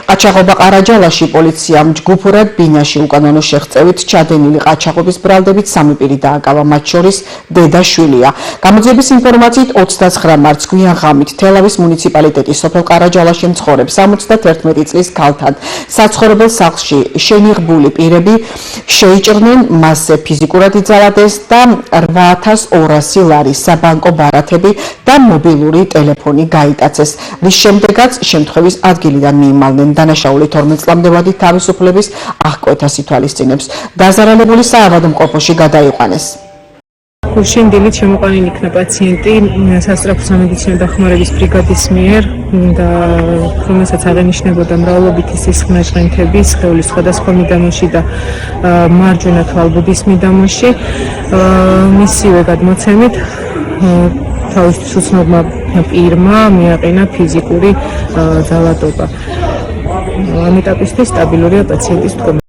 ყაჩაღობა ყარაჯალაში პოლიციამ ჯგუფურად ბინაში უკანონო შეღწევით ჩადენილი ყაჩაღობის ბრალდებით 3 პირი დააკავა, მათ შორის დედა-შვილია. გამოძიების ინფორმაციით 29 მარტს გვიან ღამით თელავის მუნიციპალიტეტის სოფელ ყარაჯალაში მცხოვრებ 71 წლის ქალთან საცხოვრებელ სახლში შენიღბული პირები შეიჭრნენ, მასზე ფიზიკურად იძალადეს და 8200 ლარი, საბანკო ბარათები და მობილური ტელეფონი გაიტაცეს, რის შემდეგაც შემთხვევის ადგილიდან მიიმალნენ. დანაშაული 12 წლამდე ვადით თავისუფლების აღკვეთას ითვალისწინებს. დაზარალებული საავადმყოფოში გადაიყვანეს. გულშინ დილით შემოყვანილი იქნა პაციენტი სასწრაფო სამედიცინო დახმარების ბრიგადის მიერ და რომელსაც აღენიშნებოდა მრავლობითი სისხლნაჟღენთები, სხეულის სხვადასხვა მიდამოში და მარჯვენა თვალბუდის მიდამოში. მისივე გადმოცემით თავისთვის უცნობმა პირმა მიაყენა ფიზიკური ძალადობა. ამ ეტაპისთვის სტაბილურია პაციენტის მდგომარეობა.